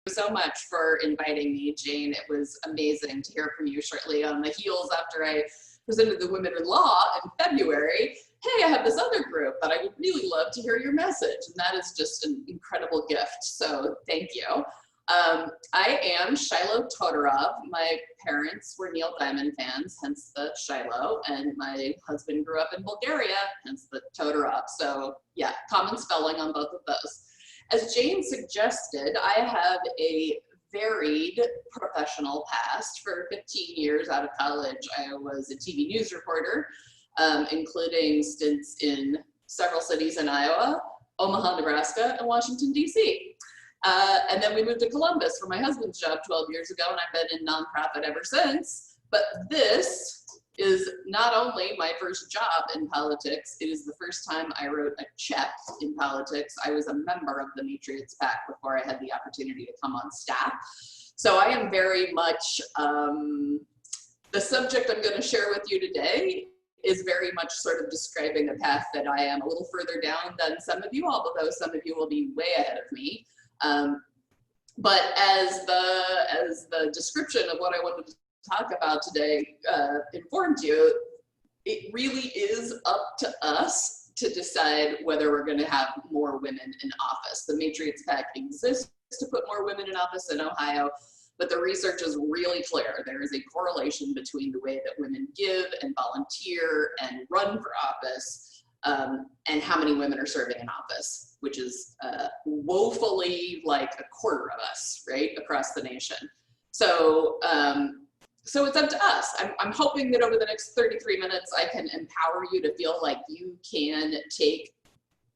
so much for inviting me, Jane. It was amazing to hear from you shortly on the heels after I presented the Women in Law in February. Hey, I have this other group, but I would really love to hear your message. And that is just an incredible gift. So thank you. I am Shiloh Todorov. My parents were Neil Diamond fans, hence the Shiloh, and my husband grew up in Bulgaria, hence the Todorov. So yeah, common spelling on both of those. As Jane suggested, I have a varied professional past. For 15 years out of college, I was a TV news reporter, including stints in several cities in Iowa, Omaha, Nebraska, and Washington, D.C. And then we moved to Columbus for my husband's job 12 years ago, and I've been in nonprofit ever since. But this is not only my first job in politics, it is the first time I wrote a check in politics. I was a member of the Patriots PAC before I had the opportunity to come on staff. So I am very much, the subject I'm going to share with you today is very much sort of describing a path that I am a little further down than some of you, although some of you will be way ahead of me. But as the description of what I wanted to talk about today informed you, it really is up to us to decide whether we're going to have more women in office. The Patriots PAC exists to put more women in office in Ohio, but the research is really clear. There is a correlation between the way that women give and volunteer and run for office and how many women are serving in office, which is woefully like a quarter of us, right, across the nation. So, so it's up to us. I'm hoping that over the next 33 minutes, I can empower you to feel like you can take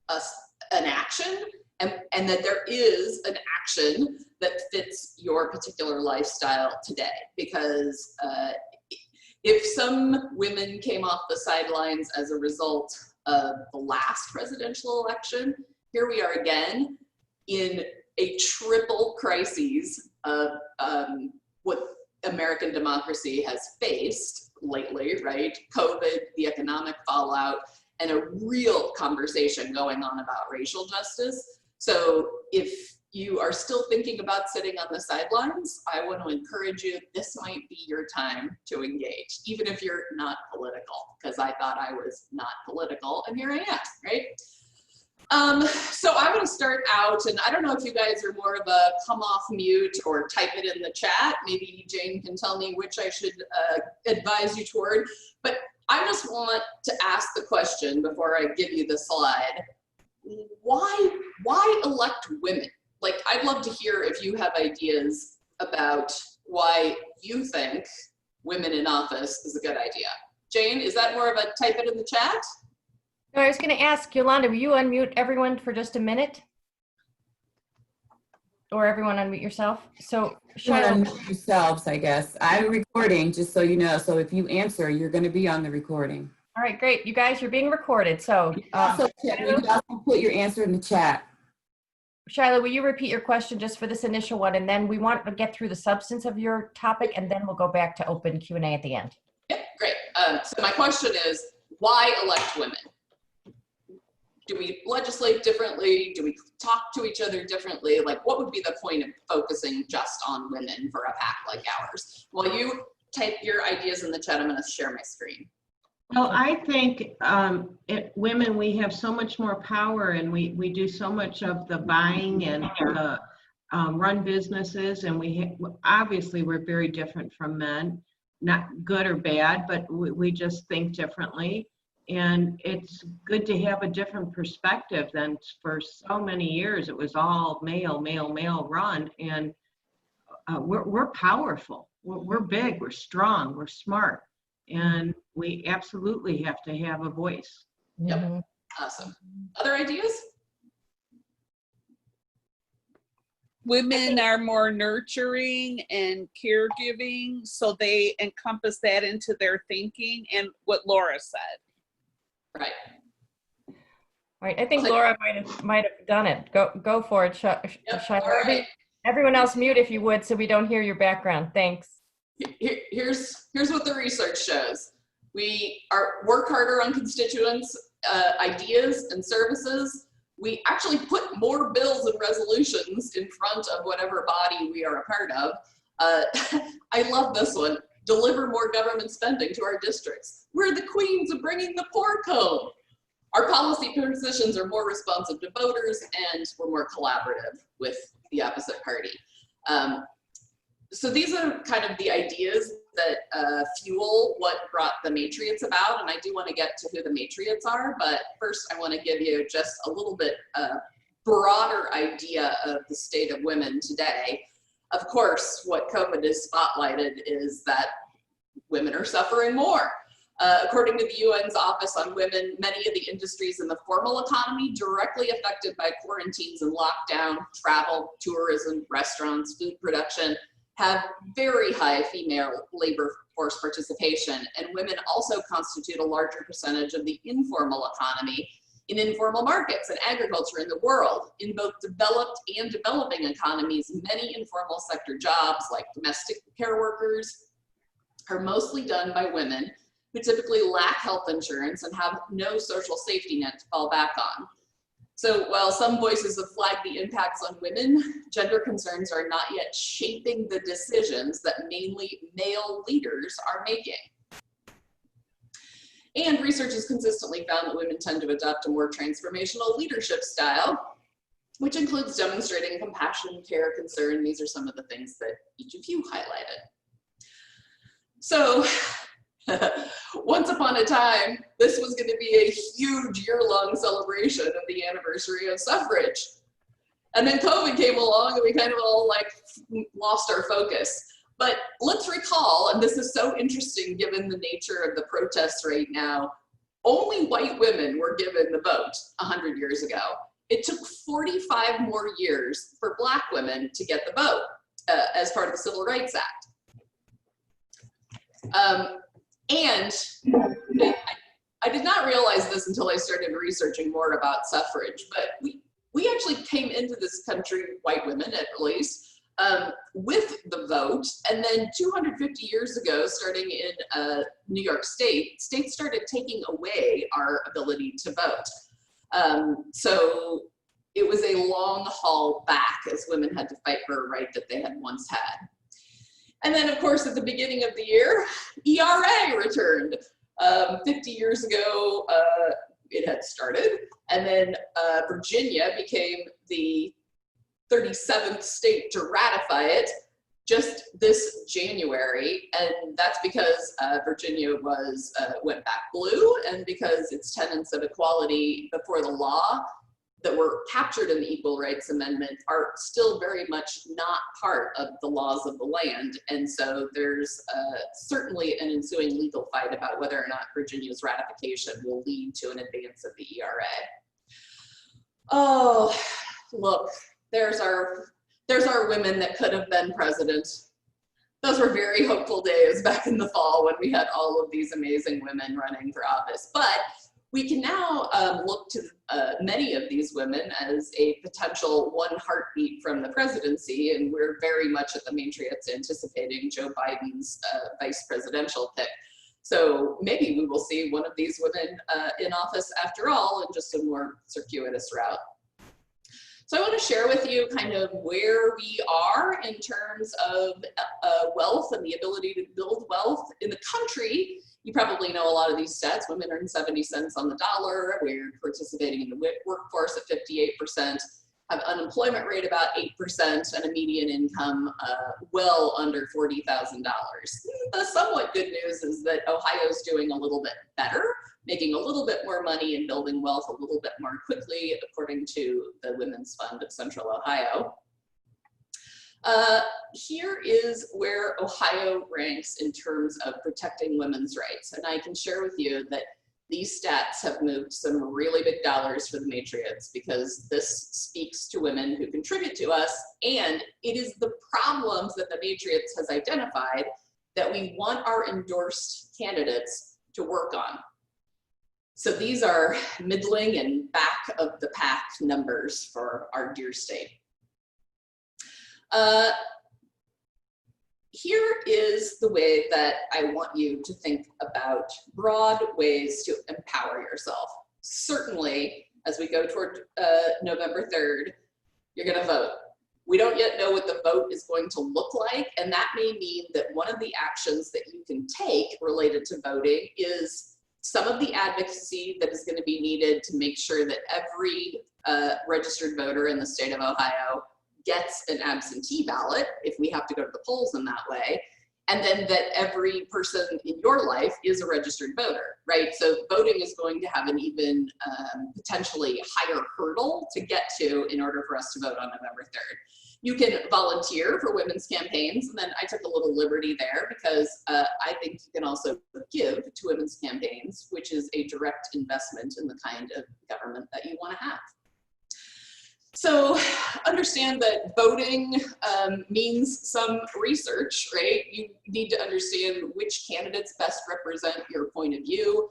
an action and that there is an action that fits your particular lifestyle today. Because if some women came off the sidelines as a result of the last presidential election, here we are again in a triple crisis of what American democracy has faced lately, right? COVID, the economic fallout, and a real conversation going on about racial justice. So if you are still thinking about sitting on the sidelines, I want to encourage you, this might be your time to engage, even if you're not political, because I thought I was not political, and here I am, right? So I'm going to start out, and I don't know if you guys are more of a come off mute or type it in the chat. Maybe Jane can tell me which I should advise you toward. But I just want to ask the question before I give you the slide. Why elect women? Like, I'd love to hear if you have ideas about why you think women in office is a good idea. Jane, is that more of a type it in the chat? No, I was going to ask, Yolanda, will you unmute everyone for just a minute? Or everyone unmute yourself? So, unmute yourselves, I guess. I'm recording, just so you know. So if you answer, you're going to be on the recording. All right, great. You guys, you're being recorded. So, you can also put your answer in the chat. Shiloh, will you repeat your question just for this initial one? And then we want to get through the substance of your topic, and then we'll go back to open Q&A at the end. Yeah, great. So my question is, why elect women? Do we legislate differently? Do we talk to each other differently? Like, what would be the point of focusing just on women for a PAC like ours? While you type your ideas in the chat, I'm going to share my screen. Well, I think women, we have so much more power, and we do so much of the buying and run businesses, and obviously we're very different from men, not good or bad, but we just think differently. And it's good to have a different perspective than for so many years it was all male run, and we're powerful, we're big, we're strong, we're smart, and we absolutely have to have a voice. Yep. Mm-hmm. Awesome. Other ideas? Women are more nurturing and caregiving, so they encompass that into their thinking, and what Laura said. Right. All right. I think Laura might have done it. Go for it, Shiloh. Right. Everyone else mute if you would, so we don't hear your background. Thanks. Here's what the research shows. We work harder on constituents' ideas and services. we actually put more bills and resolutions in front of whatever body we are a part of. I love this one. Deliver more government spending to our districts. We're the queens of bringing the pork home. Our policy positions are more responsive to voters, and we're more collaborative with the opposite party. So these are kind of the ideas that fuel what brought the Matriots about, and I do want to get to who the Matriots are, but first I want to give you just a little bit broader idea of the state of women today. Of course, what COVID has spotlighted is that women are suffering more. According to the UN's Office on Women, many of the industries in the formal economy directly affected by quarantines and lockdown, travel, tourism, restaurants, food production, have very high female labor force participation, and women also constitute a larger percentage of the informal economy in informal markets and agriculture in the world. In both developed and developing economies, many informal sector jobs like domestic care workers are mostly done by women who typically lack health insurance and have no social safety net to fall back on. So while some voices have flagged the impacts on women, gender concerns are not yet shaping the decisions that mainly male leaders are making. And research has consistently found that women tend to adopt a more transformational leadership style, which includes demonstrating compassion, care, concern. These are some of the things that each of you highlighted. So, once upon a time, this was going to be a huge year-long celebration of the anniversary of suffrage. And then COVID came along and we kind of all like lost our focus. But let's recall, and this is so interesting given the nature of the protests right now, only white women were given the vote 100 years ago. It took 45 more years for Black women to get the vote as part of the Civil Rights Act. And I did not realize this until I started researching more about suffrage, but we actually came into this country, white women at least, with the vote. And then 250 years ago, starting in New York State, states started taking away our ability to vote. So it was a long haul back as women had to fight for a right that they had once had. And then, of course, at the beginning of the year, ERA returned. 50 years ago, it had started. And then Virginia became the 37th state to ratify it just this January. And that's because Virginia went back blue, and because its tenets of equality before the law that were captured in the Equal Rights Amendment are still very much not part of the laws of the land. And so there's certainly an ensuing legal fight about whether or not Virginia's ratification will lead to an advance of the ERA. Oh, look, there's our women that could have been president. Those were very hopeful days back in the fall when we had all of these amazing women running for office. But we can now look to many of these women as a potential one heartbeat from the presidency, and we're very much at the Matriots anticipating Joe Biden's vice presidential pick. So maybe we will see one of these women in office after all, in just a more circuitous route. So I want to share with you kind of where we are in terms of wealth and the ability to build wealth in the country. You probably know a lot of these stats. Women earn 70 cents on the dollar. We're participating in the workforce at 58%, have unemployment rate about 8%, and a median income well under $40,000. The somewhat good news is that Ohio's doing a little bit better, making a little bit more money and building wealth a little bit more quickly, according to the Women's Fund of Central Ohio. Here is where Ohio ranks in terms of protecting women's rights. And I can share with you that these stats have moved some really big dollars for the Matriots, because this speaks to women who contribute to us, and it is the problems that the Matriots has identified that we want our endorsed candidates to work on. So these are middling and back of the pack numbers for our dear state. Here is the way that I want you to think about broad ways to empower yourself. Certainly, as we go toward November 3rd, you're going to vote. We don't yet know what the vote is going to look like, and that may mean that one of the actions that you can take related to voting is some of the advocacy that is going to be needed to make sure that every registered voter in the state of Ohio gets an absentee ballot if we have to go to the polls in that way, and then that every person in your life is a registered voter, right? So voting is going to have an even potentially higher hurdle to get to in order for us to vote on November 3rd. You can volunteer for women's campaigns, and then I took a little liberty there because I think you can also give to women's campaigns, which is a direct investment in the kind of government that you want to have. So understand that voting means some research, right? You need to understand which candidates best represent your point of view.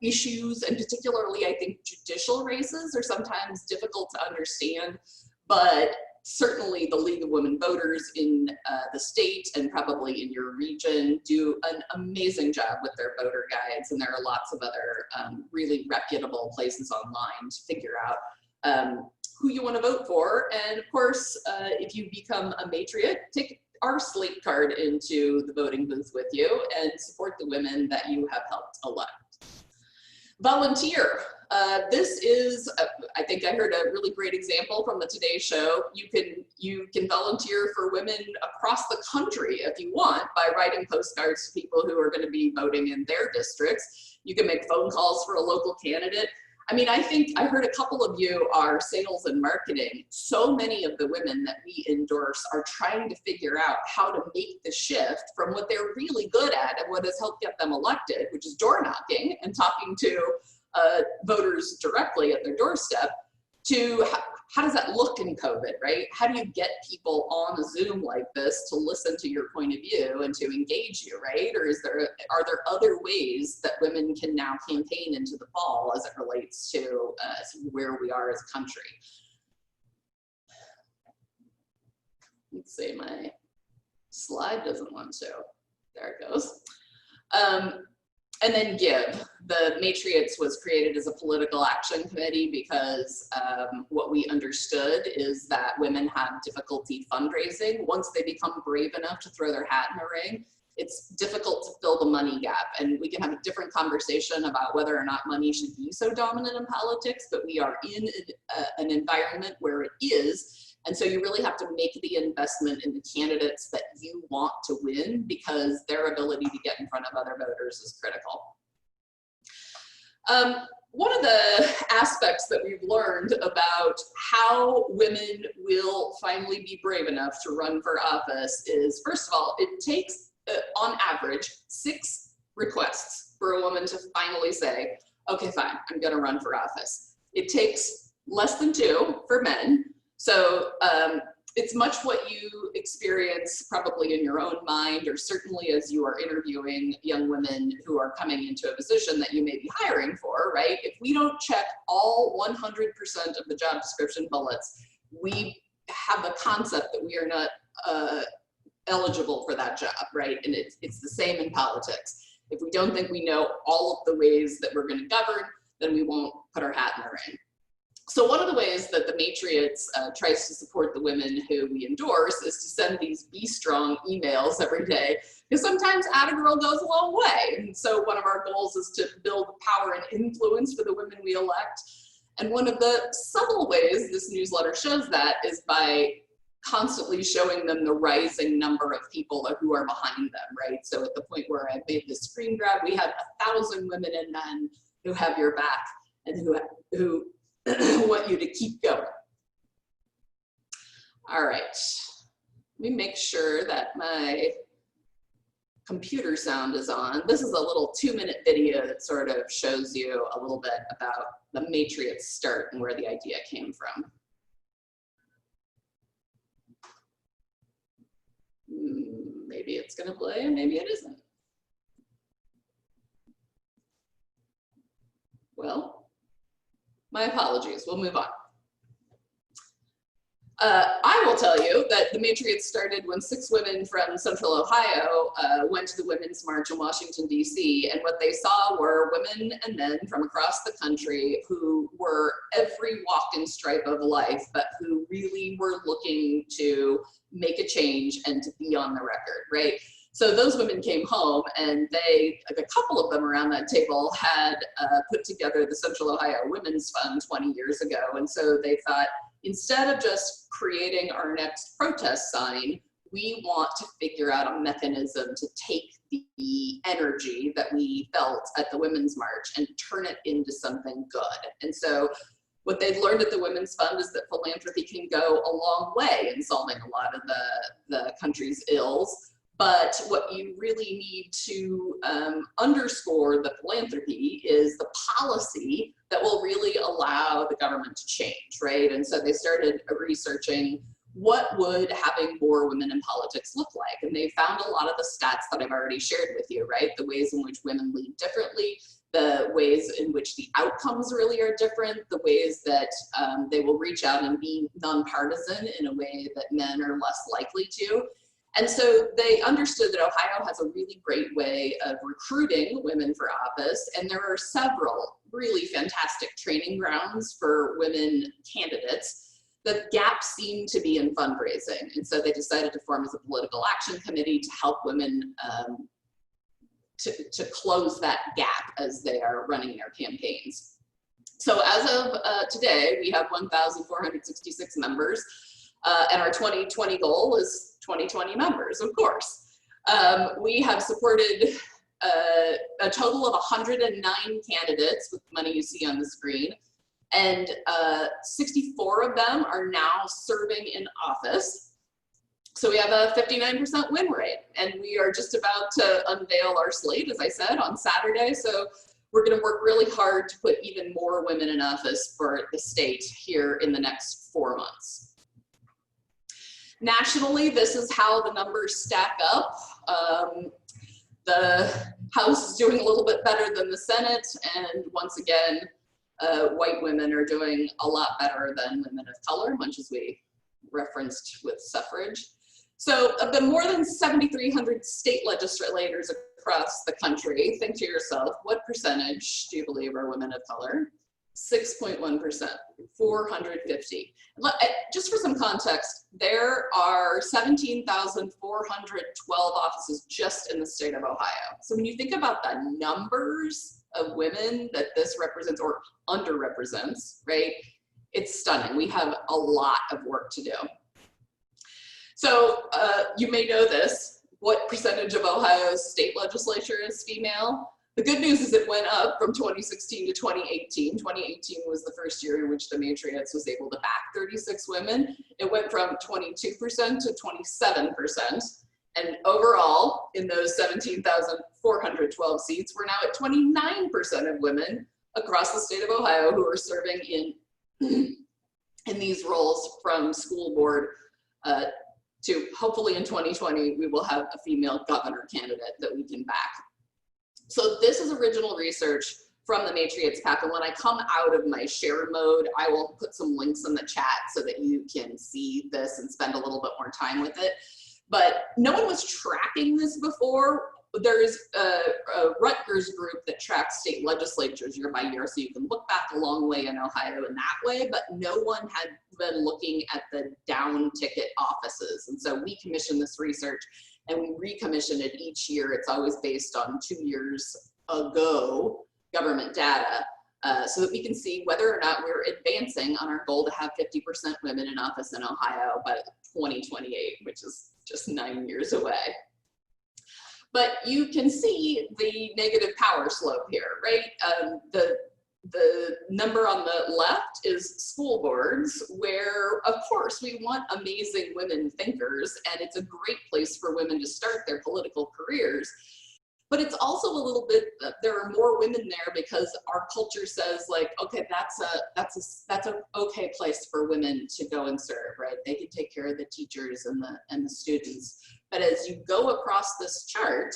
Issues, and particularly I think judicial races are sometimes difficult to understand, but certainly the League of Women Voters in the state and probably in your region do an amazing job with their voter guides, and there are lots of other really reputable places online to figure out who you want to vote for. And of course, if you become a matriot, take our slate card into the voting booth with you and support the women that you have helped elect. Volunteer. This is, I think I heard a really great example from the Today Show. You can volunteer for women across the country if you want by writing postcards to people who are going to be voting in their districts. You can make phone calls for a local candidate. I mean, I think I heard a couple of you are sales and marketing. So many of the women that we endorse are trying to figure out how to make the shift from what they're really good at and what has helped get them elected, which is door knocking and talking to voters directly at their doorstep, to how does that look in COVID, right? How do you get people on a Zoom like this to listen to your point of view and to engage you, right? Or are there other ways that women can now campaign into the fall as it relates to where we are as a country? Let's see, my slide doesn't want to. There it goes. And then GIVE. The Matriots was created as a political action committee because what we understood is that women have difficulty fundraising. Once they become brave enough to throw their hat in the ring, it's difficult to fill the money gap. And we can have a different conversation about whether or not money should be so dominant in politics, but we are in an environment where it is. And so you really have to make the investment in the candidates that you want to win, because their ability to get in front of other voters is critical. One of the aspects that we've learned about how women will finally be brave enough to run for office is, first of all, it takes, on average, 6 requests for a woman to finally say, okay, fine, I'm gonna run for office. It takes less than 2 for men. So it's much what you experience probably in your own mind, or certainly as you are interviewing young women who are coming into a position that you may be hiring for, right? If we don't check all 100% of the job description bullets, we have the concept that we are not eligible for that job, right? And it's the same in politics. If we don't think we know all of the ways that we're going to govern, then we won't put our hat in the ring. So one of the ways that the Matriots tries to support the women who we endorse is to send these Be Strong emails every day, because sometimes add a girl goes a long way. And so one of our goals is to build power and influence for the women we elect. And one of the subtle ways this newsletter shows that is by constantly showing them the rising number of people who are behind them, right? So at the point where I made this screen grab, we have 1,000 women and men who have your back and who want you to keep going. All right, let me make sure that my computer sound is on. This is a little 2-minute video that sort of shows you a little bit about the Matriots start and where the idea came from. Maybe it's gonna play, maybe it isn't. Well, my apologies, we'll move on. I will tell you that the Matriots started when 6 women from Central Ohio went to the Women's March in Washington, D.C. And what they saw were women and men from across the country who were every walk and stripe of life, but who really were looking to make a change and to be on the record, right? So those women came home, and they, like a couple of them around that table, had put together the Central Ohio Women's Fund 20 years ago. And so they thought, instead of just creating our next protest sign, we want to figure out a mechanism to take the energy that we felt at the Women's March and turn it into something good. And so what they've learned at the Women's Fund is that philanthropy can go a long way in solving a lot of the country's ills. But what you really need to underscore the philanthropy is the policy that will really allow the government to change, right? And so they started researching what would having more women in politics look like. And they found a lot of the stats that I've already shared with you, right? The ways in which women lead differently, the ways in which the outcomes really are different, the ways that they will reach out and be nonpartisan in a way that men are less likely to. And so they understood that Ohio has a really great way of recruiting women for office, and there are several really fantastic training grounds for women candidates. The gap seemed to be in fundraising, and so they decided to form as a political action committee to help women to close that gap as they are running their campaigns. So as of today, we have 1,466 members, and our 2020 goal is 2020 members, of course. We have supported a total of 109 candidates with the money you see on the screen, and 64 of them are now serving in office. So we have a 59% win rate, and we are just about to unveil our slate, as I said, on Saturday. So we're going to work really hard to put even more women in office for the state here in the next 4 months. Nationally, this is how the numbers stack up. The House is doing a little bit better than the Senate, and once again, white women are doing a lot better than women of color, much as we referenced with suffrage. So of the more than 7,300 state legislators across the country, think to yourself, what percentage do you believe are women of color? 6.1%, 450. Just for some context, there are 17,412 offices just in the state of Ohio. So when you think about the numbers of women that this represents or underrepresents, right, it's stunning. We have a lot of work to do. So you may know this. What percentage of Ohio's state legislature is female? The good news is it went up from 2016 to 2018. 2018 was the first year in which the Matriots was able to back 36 women. It went from 22% to 27%. And overall, in those 17,412 seats, we're now at 29% of women across the state of Ohio who are serving in these roles, from school board to hopefully in 2020, we will have a female governor candidate that we can back. So this is original research from the Matriots PAC, and when I come out of my share mode, I will put some links in the chat so that you can see this and spend a little bit more time with it. But no one was tracking this before. There's a Rutgers group that tracks state legislatures year by year, so you can look back a long way in Ohio in that way, but no one had been looking at the down ticket offices. And so we commissioned this research, and we recommission it each year. It's always based on 2 years ago government data, so that we can see whether or not we're advancing on our goal to have 50% women in office in Ohio by 2028, which is just 9 years away. But you can see the negative power slope here, right? The number on the left is school boards, where of course we want amazing women thinkers, and it's a great place for women to start their political careers. But it's also a little bit, there are more women there because our culture says, like, okay, that's an okay place for women to go and serve, right? They can take care of the teachers and the students. But as you go across this chart,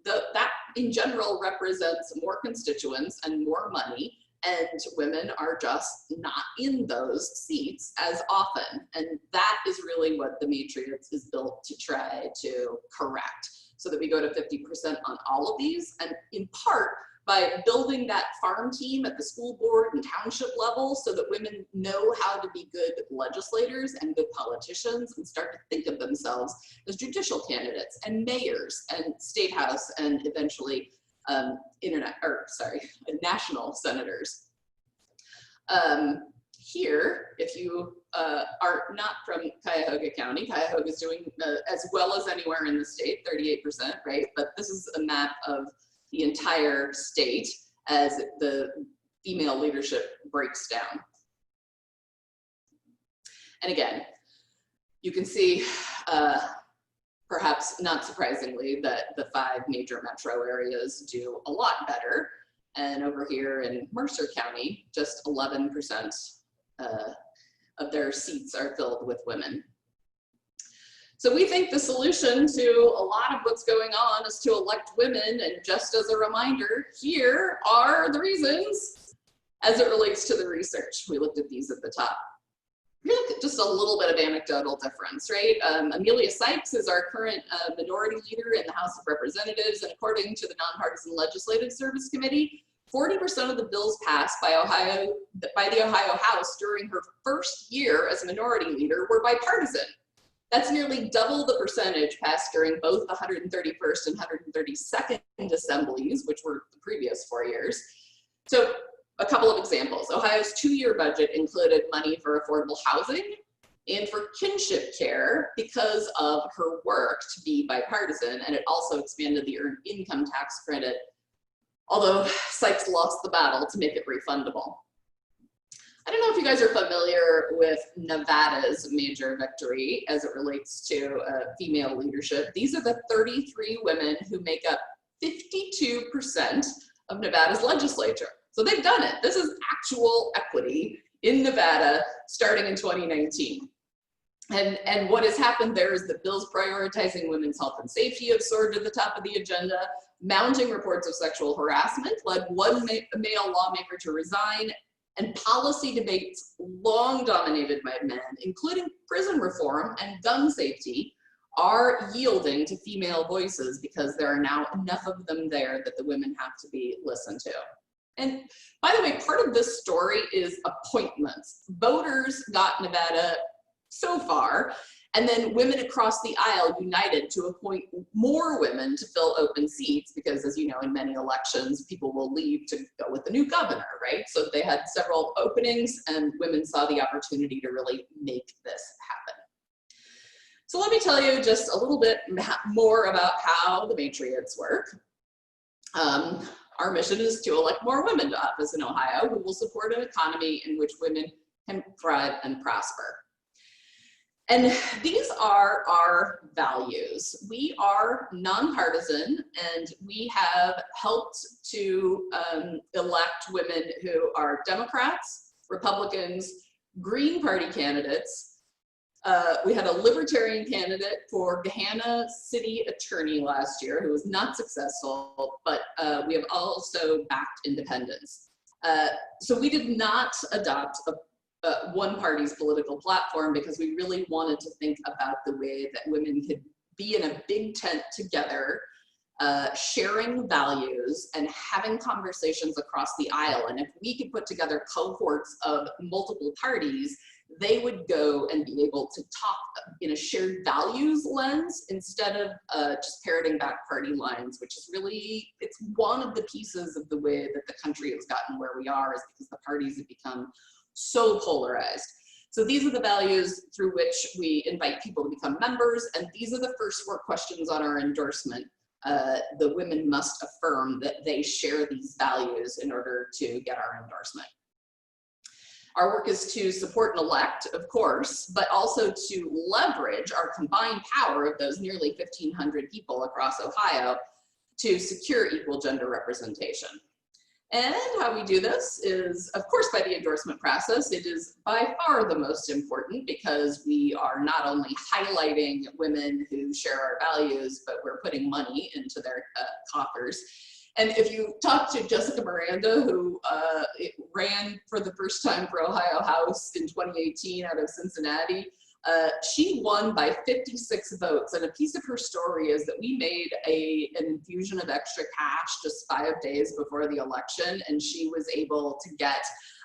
that in general represents more constituents and more money, and women are just not in those seats as often. And that is really what the Matrix is built to try to correct, so that we go to 50% on all of these, and in part by building that farm team at the school board and township level so that women know how to be good legislators and good politicians and start to think of themselves as judicial candidates and mayors and state house and eventually national senators. Here, if you are not from Cuyahoga County, Cuyahoga is doing as well as anywhere in the state, 38%, right? But this is a map of the entire state as the female leadership breaks down. And again, you can see, perhaps not surprisingly, that the 5 major metro areas do a lot better. And over here in Mercer County, just 11% of their seats are filled with women. So we think the solution to a lot of what's going on is to elect women, and just as a reminder, here are the reasons as it relates to the research. We looked at these at the top. Just a little bit of anecdotal difference, right? Amelia Sykes is our current minority leader in the House of Representatives, and according to the Nonpartisan Legislative Service Committee, 40% of the bills passed by the Ohio House during her first year as minority leader were bipartisan. That's nearly double the percentage passed during both the 131st and 132nd assemblies, which were the previous 4 years. So a couple of examples. Ohio's 2-year budget included money for affordable housing and for kinship care because of her work to be bipartisan, and it also expanded the earned income tax credit, although Sykes lost the battle to make it refundable. I don't know if you guys are familiar with Nevada's major victory as it relates to female leadership. These are the 33 women who make up 52% of Nevada's legislature. So they've done it. This is actual equity in Nevada starting in 2019. And what has happened there is that bills prioritizing women's health and safety have soared to the top of the agenda. Mounting reports of sexual harassment led one male lawmaker to resign, and policy debates long dominated by men, including prison reform and gun safety, are yielding to female voices because there are now enough of them there that the women have to be listened to. And by the way, part of this story is appointments. Voters got Nevada so far, and then women across the aisle united to appoint more women to fill open seats because, as you know, in many elections, people will leave to go with the new governor, right? So they had several openings, and women saw the opportunity to really make this happen. So let me tell you just a little bit more about how the Matrix work. Our mission is to elect more women to office in Ohio who will support an economy in which women can thrive and prosper. And these are our values. We are nonpartisan, and we have helped to elect women who are Democrats, Republicans, Green Party candidates. We had a Libertarian candidate for Gahanna City Attorney last year who was not successful, but we have also backed independents. So we did not adopt one party's political platform because we really wanted to think about the way that women could be in a big tent together, sharing values and having conversations across the aisle. And if we could put together cohorts of multiple parties, they would go and be able to talk in a shared values lens instead of just parroting back party lines, which is really, it's one of the pieces of the way that the country has gotten where we are, is because the parties have become so polarized. So these are the values through which we invite people to become members, and these are the first 4 questions on our endorsement. The women must affirm that they share these values in order to get our endorsement. Our work is to support and elect, of course, but also to leverage our combined power of those nearly 1,500 people across Ohio to secure equal gender representation. And how we do this is, of course, by the endorsement process. It is by far the most important because we are not only highlighting women who share our values, but we're putting money into their coffers. And if you talk to Jessica Miranda, who ran for the first time for Ohio House in 2018 out of Cincinnati, She won by 56 votes, and a piece of her story is that we made an infusion of extra cash just 5 days before the election, and she was able to get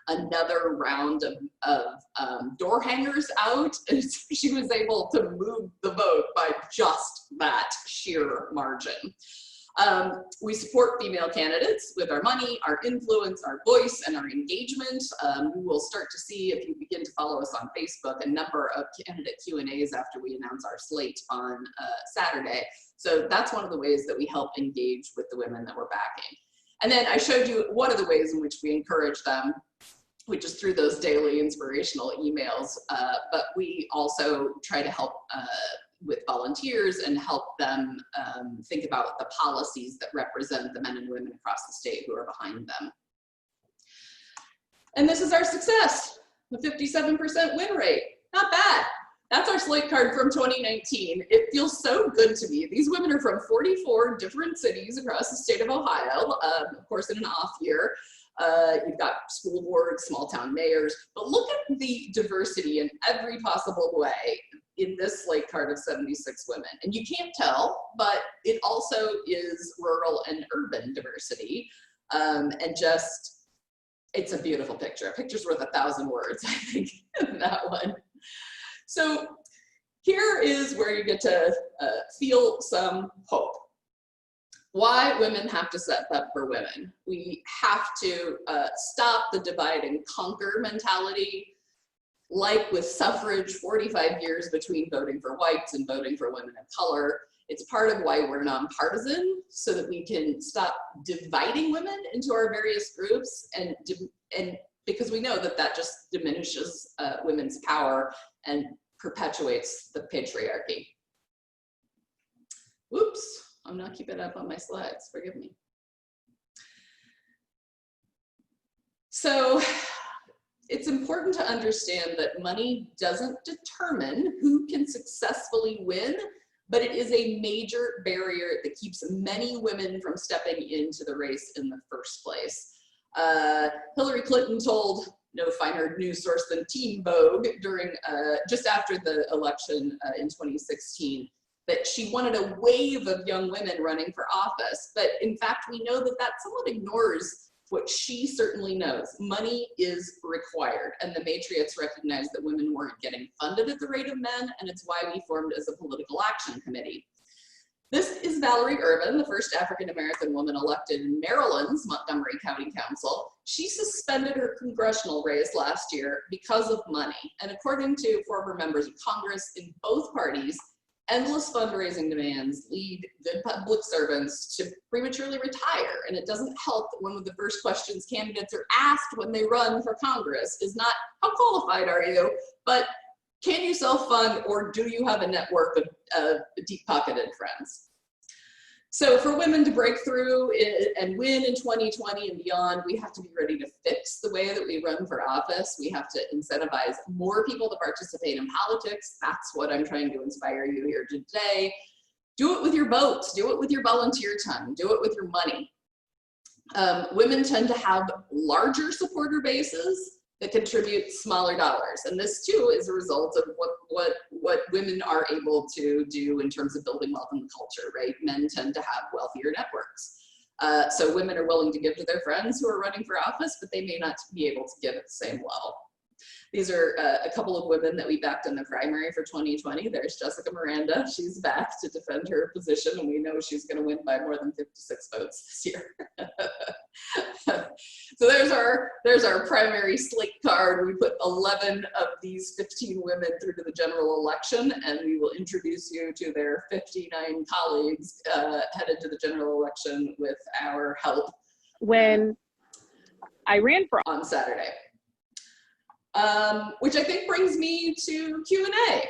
another round of door hangers out, and she was able to move the vote by just that sheer margin. We support female candidates with our money, our influence, our voice, and our engagement. We will start to see, if you begin to follow us on Facebook, a number of candidate Q&As after we announce our slate on Saturday. So that's one of the ways that we help engage with the women that we're backing. And then I showed you one of the ways in which we encourage them, which is through those daily inspirational emails, but we also try to help with volunteers and help them think about the policies that represent the men and women across the state who are behind them. And this is our success, the 57% win rate. Not bad. That's our slate card from 2019. It feels so good to me. These women are from 44 different cities across the state of Ohio, of course in an off year. You've got school boards, small town mayors, but look at the diversity in every possible way in this slate card of 76 women. And you can't tell, but it also is rural and urban diversity. And just, it's a beautiful picture. A picture's worth 1,000 words, I think, in that one. So here is where you get to feel some hope. Why women have to step up for women. We have to stop the divide and conquer mentality. Like with suffrage, 45 years between voting for whites and voting for women of color. It's part of why we're nonpartisan, so that we can stop dividing women into our various groups, and because we know that that just diminishes women's power and perpetuates the patriarchy. Whoops. I'm not keeping up on my slides, forgive me. So it's important to understand that money doesn't determine who can successfully win, but it is a major barrier that keeps many women from stepping into the race in the first place. Hillary Clinton told no finer news source than Teen Vogue during, just after the election in 2016, that she wanted a wave of young women running for office. But in fact, we know that that somewhat ignores what she certainly knows. Money is required. And the Matriots recognized that women weren't getting funded at the rate of men, and it's why we formed as a political action committee. This is Valerie Irvin, the first African-American woman elected in Maryland's Montgomery County Council. She suspended her congressional race last year because of money. And according to former members of Congress in both parties, endless fundraising demands lead good public servants to prematurely retire. And it doesn't help that one of the first questions candidates are asked when they run for Congress is not, how qualified are you, but can you self-fund, or do you have a network of deep-pocketed friends? So for women to break through and win in 2020 and beyond, we have to be ready to fix the way that we run for office. We have to incentivize more people to participate in politics. That's what I'm trying to inspire you here today. Do it with your votes, do it with your volunteer time, do it with your money. Women tend to have larger supporter bases that contribute smaller dollars. And this too is a result of what women are able to do in terms of building wealth in the culture, right? Men tend to have wealthier networks. So women are willing to give to their friends who are running for office, but they may not be able to give at the same level. These are a couple of women that we backed in the primary for 2020. There's Jessica Miranda. She's back to defend her position, and we know she's going to win by more than 56 votes this year. So there's our primary slate card. We put 11 of these 15 women through to the general election, and we will introduce you to their 59 colleagues headed to the general election with our help. When I ran for on Saturday. Which I think brings me to Q&A.